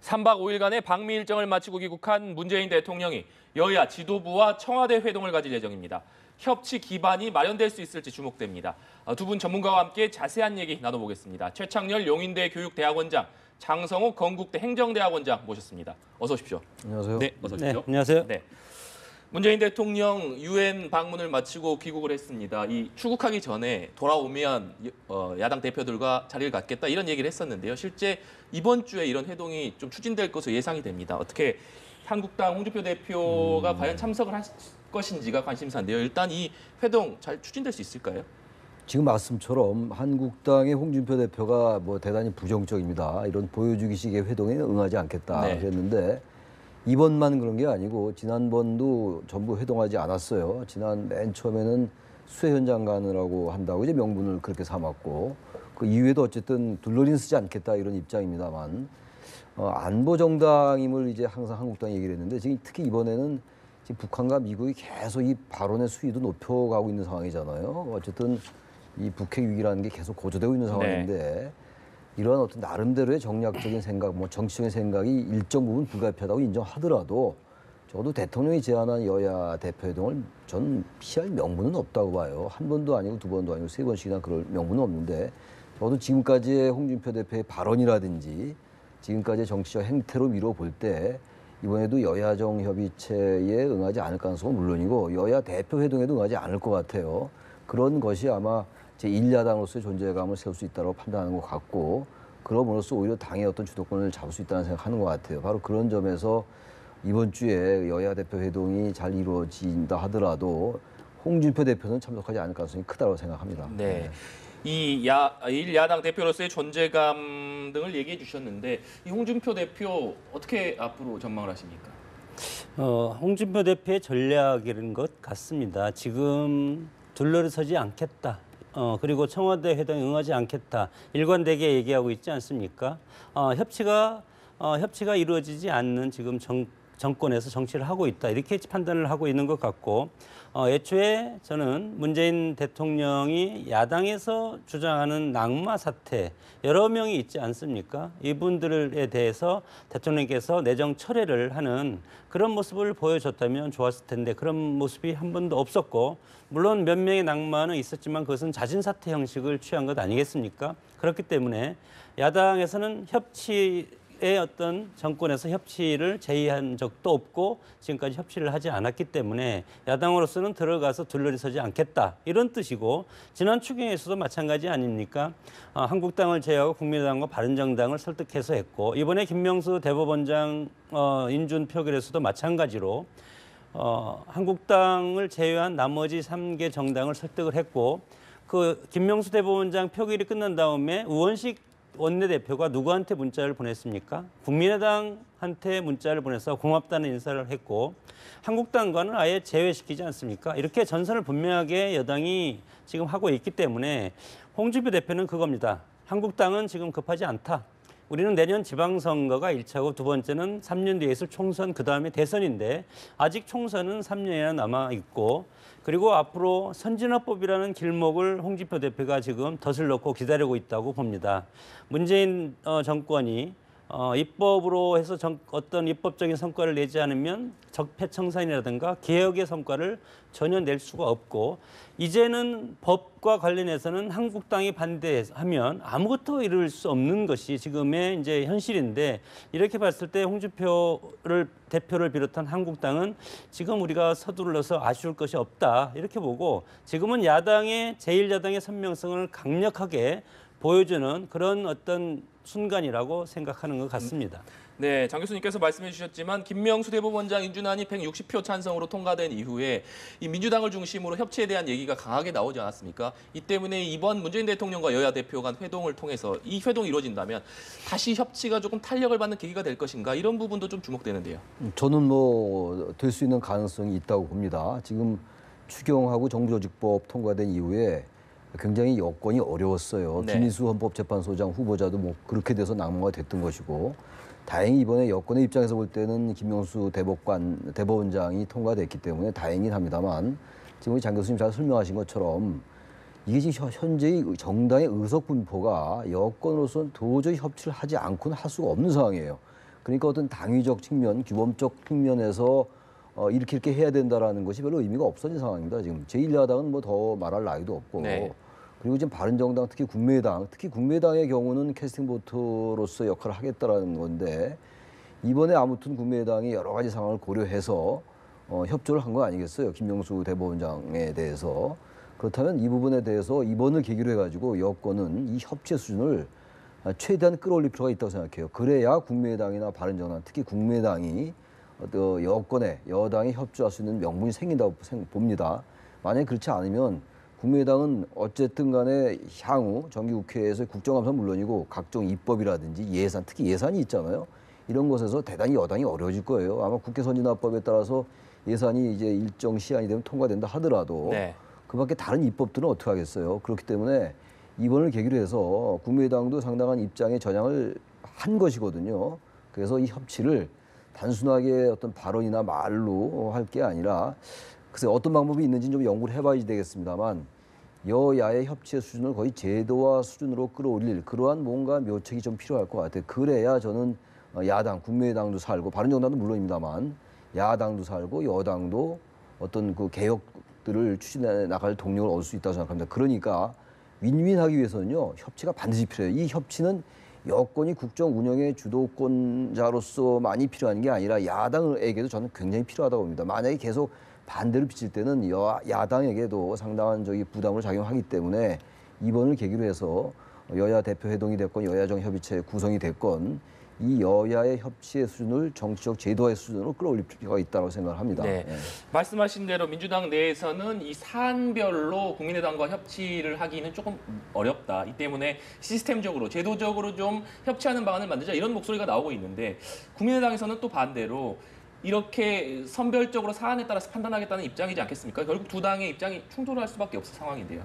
3박 5일간의 방미 일정을 마치고 귀국한 문재인 대통령이 여야 지도부와 청와대 회동을 가질 예정입니다. 협치 기반이 마련될 수 있을지 주목됩니다. 두 분 전문가와 함께 자세한 얘기 나눠보겠습니다. 최창렬 용인대 교육대학원장, 장성욱 건국대 행정대학원장 모셨습니다. 어서 오십시오. 안녕하세요. 네, 어서 오십시오. 네, 안녕하세요. 네. 문재인 대통령 유엔 방문을 마치고 귀국을 했습니다. 이 출국하기 전에 돌아오면 야당 대표들과 자리를 갖겠다 이런 얘기를 했었는데요. 실제 이번 주에 이런 회동이 좀 추진될 것으로 예상이 됩니다. 어떻게 한국당 홍준표 대표가 과연 참석을 할 것인지가 관심사인데요. 일단 이 회동 잘 추진될 수 있을까요? 지금 말씀처럼 한국당의 홍준표 대표가 뭐 대단히 부정적입니다. 이런 보여주기식의 회동에 응하지 않겠다 네. 그랬는데 이번만 그런 게 아니고 지난번도 전부 회동하지 않았어요. 지난 맨 처음에는 수해 현장 가느라고 한다고 이제 명분을 그렇게 삼았고 그 이후에도 어쨌든 둘러리는 쓰지 않겠다 이런 입장입니다만 안보 정당임을 이제 항상 한국당이 얘기를 했는데 지금 특히 이번에는 지금 북한과 미국이 계속 이 발언의 수위도 높여가고 있는 상황이잖아요. 어쨌든 이 북핵 위기라는 게 계속 고조되고 있는 상황인데 이러한 어떤 나름대로의 정략적인 생각, 뭐 정치적인 생각이 일정 부분 불가피하다고 인정하더라도 적어도 대통령이 제안한 여야 대표회동을 전 피할 명분은 없다고 봐요. 한 번도 아니고 두 번도 아니고 세 번씩이나 그럴 명분은 없는데 적어도 지금까지의 홍준표 대표의 발언이라든지 지금까지의 정치적 행태로 미뤄볼 때 이번에도 여야정 협의체에 응하지 않을 가능성은 물론이고 여야 대표 회동에도 응하지 않을 것 같아요. 그런 것이 아마 제1야당으로서의 존재감을 세울 수 있다고 판단하는 것 같고 그럼으로써 오히려 당의 어떤 주도권을 잡을 수 있다는 생각하는 것 같아요. 바로 그런 점에서 이번 주에 여야 대표 회동이 잘 이루어진다 하더라도 홍준표 대표는 참석하지 않을 가능성이 크다고 생각합니다. 네. 이 1야당 대표로서의 존재감 등을 얘기해 주셨는데 이 홍준표 대표 어떻게 앞으로 전망을 하십니까? 홍준표 대표의 전략인 것 같습니다. 지금 둘러서지 않겠다. 그리고 청와대 회동에 응하지 않겠다. 일관되게 얘기하고 있지 않습니까? 협치가 이루어지지 않는 지금 정권에서 정치를 하고 있다. 이렇게 판단을 하고 있는 것 같고 애초에 저는 문재인 대통령이 야당에서 주장하는 낙마 사태 여러 명이 있지 않습니까? 이분들에 대해서 대통령께서 내정 철회를 하는 그런 모습을 보여줬다면 좋았을 텐데 그런 모습이 한 번도 없었고 물론 몇 명의 낙마는 있었지만 그것은 자진 사퇴 형식을 취한 것 아니겠습니까? 그렇기 때문에 야당에서는 협치의 어떤 정권에서 협치를 제의한 적도 없고 지금까지 협치를 하지 않았기 때문에 야당으로서는 들어가서 둘러서지 않겠다 이런 뜻이고 지난 추경에서도 마찬가지 아닙니까? 한국당을 제외하고 국민의당과 바른정당을 설득해서 했고 이번에 김명수 대법원장 인준 표결에서도 마찬가지로 한국당을 제외한 나머지 3개 정당을 설득을 했고 그 김명수 대법원장 표결이 끝난 다음에 우원식 원내대표가 누구한테 문자를 보냈습니까? 국민의당한테 문자를 보내서 고맙다는 인사를 했고 한국당과는 아예 제외시키지 않습니까? 이렇게 전선을 분명하게 여당이 지금 하고 있기 때문에 홍준표 대표는 그겁니다. 한국당은 지금 급하지 않다. 우리는 내년 지방선거가 1차고 두 번째는 3년 뒤에 있을 총선 그다음에 대선인데 아직 총선은 3년이나 남아있고 그리고 앞으로 선진화법이라는 길목을 홍준표 대표가 지금 덫을 놓고 기다리고 있다고 봅니다. 문재인 정권이 입법으로 해서 어떤 입법적인 성과를 내지 않으면 적폐청산이라든가 개혁의 성과를 전혀 낼 수가 없고 이제는 법과 관련해서는 한국당이 반대하면 아무것도 이룰 수 없는 것이 지금의 이제 현실인데 이렇게 봤을 때 홍준표 대표를 비롯한 한국당은 지금 우리가 서둘러서 아쉬울 것이 없다 이렇게 보고 지금은 제1야당의 선명성을 강력하게 보여주는 그런 어떤 순간이라고 생각하는 것 같습니다. 네, 장 교수님께서 말씀해 주셨지만 김명수 대법원장 인준안이 160표 찬성으로 통과된 이후에 이 민주당을 중심으로 협치에 대한 얘기가 강하게 나오지 않았습니까? 이 때문에 이번 문재인 대통령과 여야 대표 간 회동을 통해서 이 회동이 이루어진다면 다시 협치가 조금 탄력을 받는 계기가 될 것인가 이런 부분도 좀 주목되는데요. 저는 뭐 될 수 있는 가능성이 있다고 봅니다. 지금 추경하고 정부조직법 통과된 이후에 굉장히 여건이 어려웠어요. 네. 김인수 헌법재판소장 후보자도 뭐 그렇게 돼서 낙마가 됐던 것이고 다행히 이번에 여권의 입장에서 볼 때는 김명수 대법원장이 통과됐기 때문에 다행이긴 합니다만 지금 우리 장 교수님 잘 설명하신 것처럼 이게 지금 현재의 정당의 의석 분포가 여권으로서는 도저히 협치를 하지 않고는 할 수가 없는 상황이에요. 그러니까 어떤 당위적 측면, 규범적 측면에서 이렇게 해야 된다라는 것이 별로 의미가 없어진 상황입니다. 지금 제1야당은 뭐 더 말할 나위도 없고 네. 그리고 지금 바른정당 특히 국민의당의 경우는 캐스팅 보트로서 역할을 하겠다라는 건데 이번에 아무튼 국민의당이 여러 가지 상황을 고려해서 협조를 한 거 아니겠어요? 김명수 대법원장에 대해서. 그렇다면 이 부분에 대해서 이번을 계기로 해가지고 여권은 이 협치의 수준을 최대한 끌어올릴 필요가 있다고 생각해요. 그래야 국민의당이나 바른정당, 특히 국민의당이 여당이 협조할 수 있는 명분이 생긴다고 봅니다. 만약에 그렇지 않으면 국민의당은 어쨌든 간에 향후 정기국회에서 국정감사는 물론이고 각종 입법이라든지 예산, 특히 예산이 있잖아요. 이런 것에서 대단히 여당이 어려워질 거예요. 아마 국회 선진화법에 따라서 예산이 이제 일정 시한이 되면 통과된다 하더라도 네. 그밖에 다른 입법들은 어떻게 하겠어요. 그렇기 때문에 이번을 계기로 해서 국민의당도 상당한 입장에 전향을 한 것이거든요. 그래서 이 협치를 단순하게 어떤 발언이나 말로 할 게 아니라 글쎄 어떤 방법이 있는지 좀 연구를 해봐야 되겠습니다만 여야의 협치의 수준을 거의 제도화 수준으로 끌어올릴 그러한 뭔가 묘책이 좀 필요할 것 같아요. 그래야 저는 야당, 국민의당도 살고 바른정당도 물론입니다만 야당도 살고 여당도 어떤 그 개혁들을 추진해 나갈 동력을 얻을 수 있다고 생각합니다. 그러니까 윈윈하기 위해서는요 협치가 반드시 필요해요. 이 협치는 여권이 국정 운영의 주도권자로서만이 필요한 게 아니라 야당에게도 저는 굉장히 필요하다고 봅니다. 만약에 계속 반대로 비칠 때는 야당에게도 상당한 부담을 작용하기 때문에 이번을 계기로 해서 여야 대표 회동이 됐건 여야정 협의체 구성이 됐건 이 여야의 협치의 수준을 정치적 제도화의 수준으로 끌어올릴 필요가 있다고 생각을 합니다. 네. 예. 말씀하신 대로 민주당 내에서는 이 사안별로 국민의당과 협치를 하기는 조금 어렵다. 이 때문에 시스템적으로, 제도적으로 좀 협치하는 방안을 만들자 이런 목소리가 나오고 있는데 국민의당에서는 또 반대로 이렇게 선별적으로 사안에 따라서 판단하겠다는 입장이지 않겠습니까? 결국 두 당의 입장이 충돌할 수밖에 없을 상황인데요.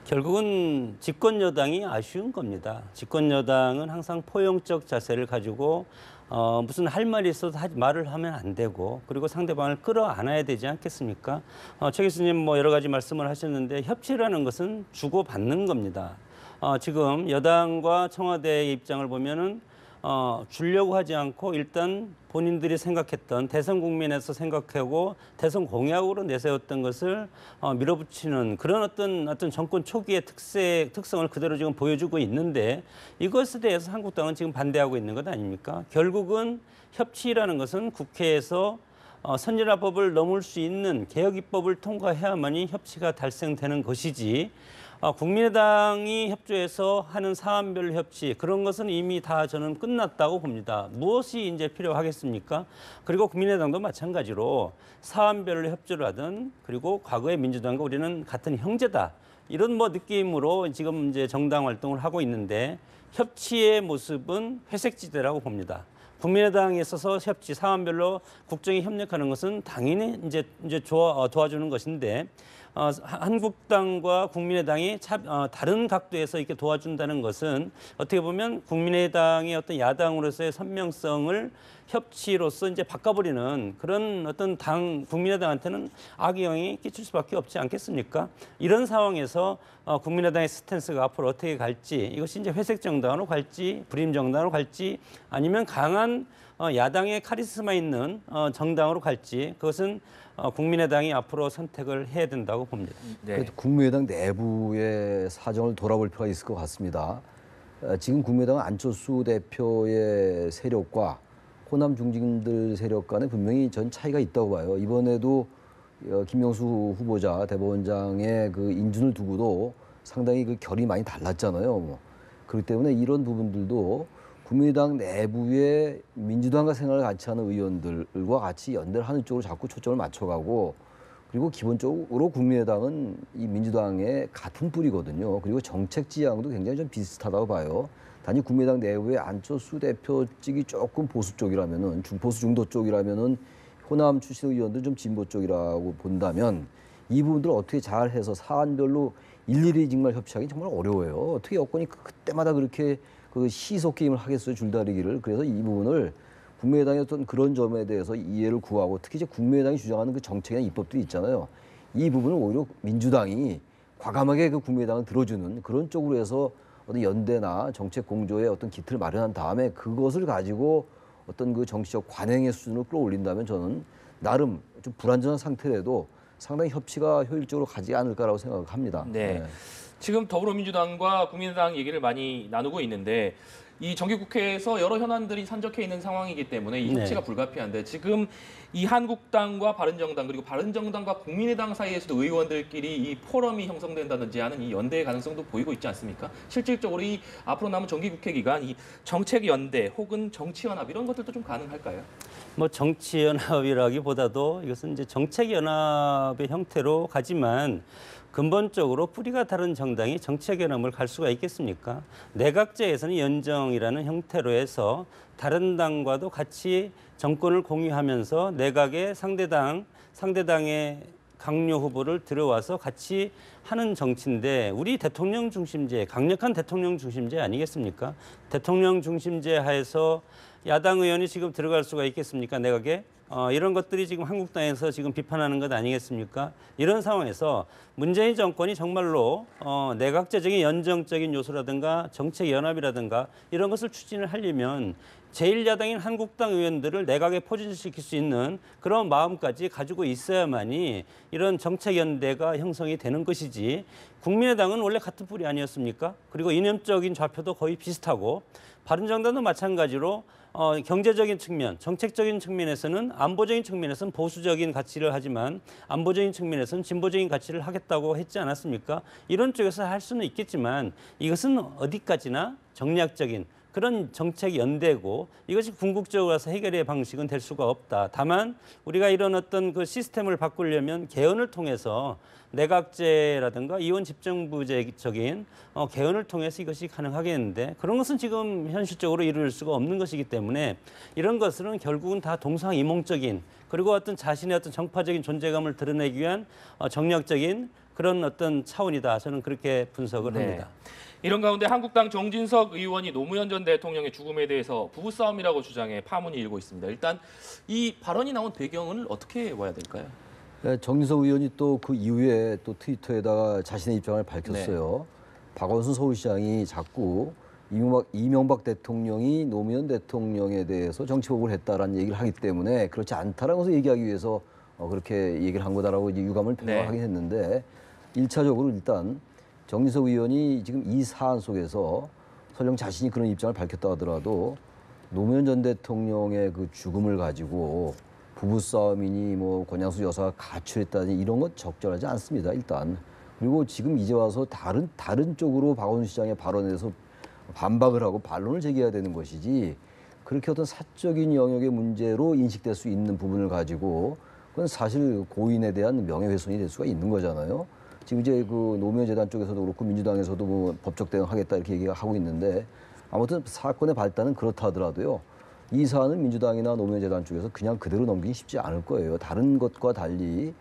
결국은 집권 여당이 아쉬운 겁니다. 집권 여당은 항상 포용적 자세를 가지고 무슨 할 말이 있어도 말을 하면 안 되고 그리고 상대방을 끌어안아야 되지 않겠습니까? 최 교수님 뭐 여러 가지 말씀을 하셨는데 협치라는 것은 주고받는 겁니다. 지금 여당과 청와대의 입장을 보면은 주려고 하지 않고 일단 본인들이 생각했던 대선 국면에서 생각하고 대선 공약으로 내세웠던 것을 밀어붙이는 그런 어떤 정권 초기의 특성을 그대로 지금 보여주고 있는데 이것에 대해서 한국당은 지금 반대하고 있는 것 아닙니까? 결국은 협치라는 것은 국회에서 선진화법을 넘을 수 있는 개혁 입법을 통과해야만이 협치가 달성되는 것이지 국민의당이 협조해서 하는 사안별 협치 그런 것은 이미 다 저는 끝났다고 봅니다. 무엇이 이제 필요하겠습니까? 그리고 국민의당도 마찬가지로 사안별로 협조를 하든 그리고 과거의 민주당과 우리는 같은 형제다. 이런 뭐 느낌으로 지금 이제 정당 활동을 하고 있는데 협치의 모습은 회색지대라고 봅니다. 국민의당에 있어서 협치 사안별로 국정에 협력하는 것은 당연히 이제 도와주는 것인데 한국당과 국민의당이 다른 각도에서 이렇게 도와준다는 것은 어떻게 보면 국민의당의 어떤 야당으로서의 선명성을 협치로서 이제 바꿔버리는 그런 어떤 국민의당한테는 악영향이 끼칠 수밖에 없지 않겠습니까? 이런 상황에서 국민의당의 스탠스가 앞으로 어떻게 갈지 이것이 이제 회색 정당으로 갈지 불임 정당으로 갈지 아니면 강한 야당의 카리스마 있는 정당으로 갈지 그것은 국민의당이 앞으로 선택을 해야 된다고 봅니다. 네. 국민의당 내부의 사정을 돌아볼 필요가 있을 것 같습니다. 지금 국민의당 안철수 대표의 세력과 호남 중진들 세력 간에 분명히 전 차이가 있다고 봐요. 이번에도 김명수 후보자 대법원장의 그 인준을 두고도 상당히 그 결이 많이 달랐잖아요. 그렇기 때문에 이런 부분들도 국민의당 내부의 민주당과 생각을 같이 하는 의원들과 같이 연대를 하는 쪽으로 자꾸 초점을 맞춰가고 그리고 기본적으로 국민의당은 이 민주당의 같은 뿌리거든요. 그리고 정책 지향도 굉장히 좀 비슷하다고 봐요. 단지 국민의당 내부의 안철수 대표 측이 조금 보수 쪽이라면은 보수 중도 쪽이라면은 호남 출신 의원들 좀 진보 쪽이라고 본다면 이 부분들을 어떻게 잘 해서 사안별로 일일이 정말 협치하기 정말 어려워요. 어떻게 여권이 그때마다 그렇게 그 시소 게임을 하겠어요, 줄다리기를. 그래서 이 부분을 국민의당의 어떤 그런 점에 대해서 이해를 구하고 특히 이제 국민의당이 주장하는 그 정책이나 입법들이 있잖아요. 이 부분을 오히려 민주당이 과감하게 그 국민의당을 들어주는 그런 쪽으로 해서 어떤 연대나 정책 공조의 어떤 기틀을 마련한 다음에 그것을 가지고 어떤 그 정치적 관행의 수준을 끌어올린다면 저는 나름 좀 불안전한 상태라도 상당히 협치가 효율적으로 가지 않을까라고 생각합니다. 네. 지금 더불어민주당과 국민의당 얘기를 많이 나누고 있는데 이 정기국회에서 여러 현안들이 산적해 있는 상황이기 때문에 이 협치가 불가피한데 지금 이 한국당과 바른정당 그리고 바른정당과 국민의당 사이에서도 의원들끼리 이 포럼이 형성된다든지 하는 이 연대의 가능성도 보이고 있지 않습니까? 실질적으로 이 앞으로 남은 정기국회 기간 이 정책연대 혹은 정치연합 이런 것들도 좀 가능할까요? 뭐 정치연합이라기보다도 이것은 이제 정책연합의 형태로 가지만 근본적으로 뿌리가 다른 정당이 정책연합을 갈 수가 있겠습니까? 내각제에서는 연정이라는 형태로 해서 다른 당과도 같이 정권을 공유하면서 내각의 상대당의 강요 후보를 들어와서 같이 하는 정치인데 우리 대통령 중심제, 강력한 대통령 중심제 아니겠습니까? 대통령 중심제 하에서 야당 의원이 지금 들어갈 수가 있겠습니까? 내각에? 이런 것들이 지금 한국당에서 지금 비판하는 것 아니겠습니까? 이런 상황에서 문재인 정권이 정말로 내각제적인 연정적인 요소라든가 정책연합이라든가 이런 것을 추진을 하려면 제1야당인 한국당 의원들을 내각에 포진시킬 수 있는 그런 마음까지 가지고 있어야만이 이런 정책연대가 형성이 되는 것이지 국민의당은 원래 같은 뿌리 아니었습니까? 그리고 이념적인 좌표도 거의 비슷하고 바른정당도 마찬가지로 경제적인 측면, 정책적인 측면에서는 안보적인 측면에서는 보수적인 가치를 하지만 안보적인 측면에서는 진보적인 가치를 하겠다고 했지 않았습니까? 이런 쪽에서 할 수는 있겠지만 이것은 어디까지나 정략적인 그런 정책 연대고 이것이 궁극적으로 와서 해결의 방식은 될 수가 없다. 다만 우리가 이런 어떤 그 시스템을 바꾸려면 개헌을 통해서 내각제라든가 이원 집정부적인 개헌을 통해서 이것이 가능하겠는데 그런 것은 지금 현실적으로 이룰 수가 없는 것이기 때문에 이런 것은 결국은 다 동상이몽적인 그리고 어떤 자신의 어떤 정파적인 존재감을 드러내기 위한 정략적인 그런 어떤 차원이다. 저는 그렇게 분석을 합니다. 이런 가운데 한국당 정진석 의원이 노무현 전 대통령의 죽음에 대해서 부부싸움이라고 주장해 파문이 일고 있습니다. 일단 이 발언이 나온 배경을 어떻게 봐야 될까요? 정진석 의원이 또 그 이후에 또 트위터에다가 자신의 입장을 밝혔어요. 박원순 서울시장이 자꾸 이명박 대통령이 노무현 대통령에 대해서 정치보복을 했다라는 얘기를 하기 때문에 그렇지 않다라는 것을 얘기하기 위해서 그렇게 얘기를 한 거다라고 이제 유감을 표명하긴 했는데 1차적으로 일단 정진석 의원이 지금 이 사안 속에서 설령 자신이 그런 입장을 밝혔다 하더라도 노무현 전 대통령의 그 죽음을 가지고 부부싸움이니 뭐 권양수 여사가 가출했다니 이런 건 적절하지 않습니다. 일단. 그리고 지금 이제 와서 다른 쪽으로 박원순 시장의 발언에 대해서 반박을 하고 반론을 제기해야 되는 것이지 그렇게 어떤 사적인 영역의 문제로 인식될 수 있는 부분을 가지고 그건 사실 고인에 대한 명예훼손이 될 수가 있는 거잖아요. 지금 이제 그 노무현 재단 쪽에서도 그렇고 민주당에서도 뭐 법적 대응하겠다 이렇게 얘기하고 있는데 아무튼 사건의 발단은 그렇다 하더라도요. 이 사안은 민주당이나 노무현 재단 쪽에서 그냥 그대로 넘기기 쉽지 않을 거예요. 다른 것과 달리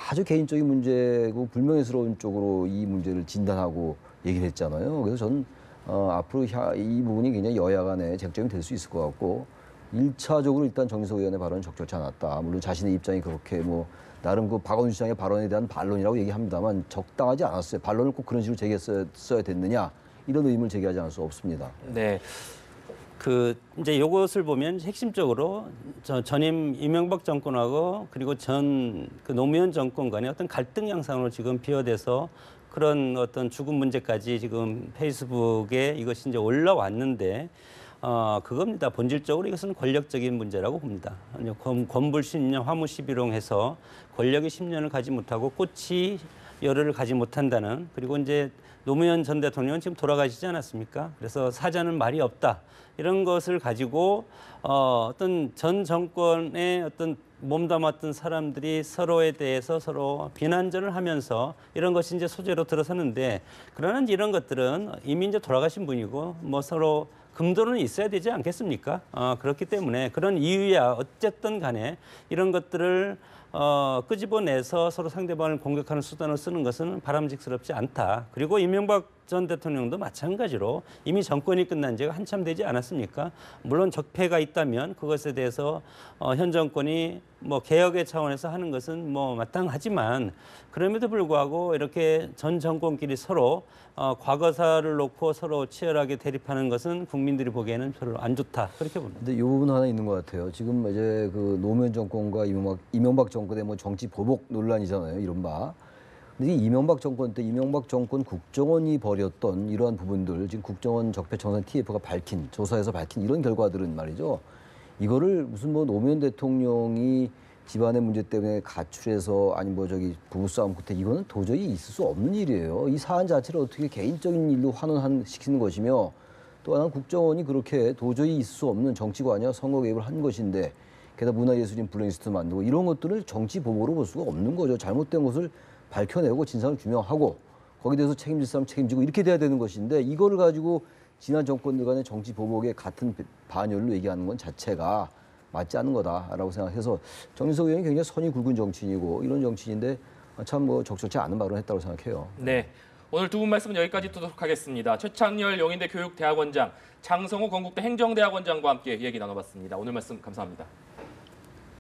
아주 개인적인 문제고 불명예스러운 쪽으로 이 문제를 진단하고 얘기를 했잖아요. 그래서 저는 앞으로 이 부분이 굉장히 여야 간에 쟁점이 될 수 있을 것 같고 1차적으로 일단 정진석 의원의 발언은 적절치 않았다. 물론 자신의 입장이 그렇게 뭐 나름 그 박원순 시장의 발언에 대한 반론이라고 얘기합니다만 적당하지 않았어요. 반론을 꼭 그런 식으로 제기했어야 됐느냐 이런 의문을 제기하지 않을 수 없습니다. 네. 이제 요것을 보면 핵심적으로 전임 이명박 정권하고 그리고 그 노무현 정권 간의 어떤 갈등 양상으로 지금 비화돼서 그런 어떤 죽음 문제까지 지금 페이스북에 이것이 이제 올라왔는데 그겁니다. 본질적으로 이것은 권력적인 문제라고 봅니다. 권불 10년, 화무 11홍 해서 권력이 10년을 가지 못하고 꽃이 열흘을 가지 못한다는 그리고 이제 노무현 전 대통령은 지금 돌아가시지 않았습니까? 그래서 사자는 말이 없다. 이런 것을 가지고 어떤 전 정권의 어떤 몸담았던 사람들이 서로에 대해서 서로 비난전을 하면서 이런 것이 이제 소재로 들어서는데 그러나 이런 것들은 이미 이제 돌아가신 분이고 뭐 서로 금도는 있어야 되지 않겠습니까? 그렇기 때문에 그런 이유야 어쨌든 간에 이런 것들을 끄집어내서 서로 상대방을 공격하는 수단을 쓰는 것은 바람직스럽지 않다. 그리고 이명박 전 대통령도 마찬가지로 이미 정권이 끝난 지가 한참 되지 않았습니까? 물론 적폐가 있다면 그것에 대해서 현 정권이 뭐 개혁의 차원에서 하는 것은 뭐 마땅하지만 그럼에도 불구하고 이렇게 전 정권끼리 서로 과거사를 놓고 서로 치열하게 대립하는 것은 국민들이 보기에는 별로 안 좋다. 그렇게 봅니다. 근데 이 부분 하나 있는 것 같아요. 지금 이제 그 노무현 정권과 이명박 정권의 뭐 정치 보복 논란이잖아요. 이른바. 근데 이명박 정권 때 이명박 정권 국정원이 벌였던 이러한 부분들, 지금 국정원 적폐청산 TF가 밝힌, 조사에서 밝힌 이런 결과들은 말이죠. 이거를 무슨 뭐 노무현 대통령이 집안의 문제 때문에 가출해서 아니 뭐 저기 부부싸움 끝에 이거는 도저히 있을 수 없는 일이에요. 이 사안 자체를 어떻게 개인적인 일로 환원시키는 것이며 또 하나는 국정원이 그렇게 도저히 있을 수 없는 정치관이나 선거 개입을 한 것인데 게다가 문화예술인 블랙리스트 만들고 이런 것들을 정치 보복으로 볼 수가 없는 거죠. 잘못된 것을 밝혀내고 진상을 규명하고 거기에 대해서 책임질 사람 책임지고 이렇게 돼야 되는 것인데 이거를 가지고 지난 정권들 간의 정치 보복의 같은 반열로 얘기하는 건 자체가 맞지 않는 거다라고 생각해서 정진석 의원이 굉장히 선이 굵은 정치인이고 이런 정치인인데 참 뭐 적절치 않은 발언을 했다고 생각해요. 네. 오늘 두 분 말씀은 여기까지 듣도록 하겠습니다. 최창렬 영인대 교육대학원장, 장성호 건국대 행정대학원장과 함께 얘기 나눠봤습니다. 오늘 말씀 감사합니다.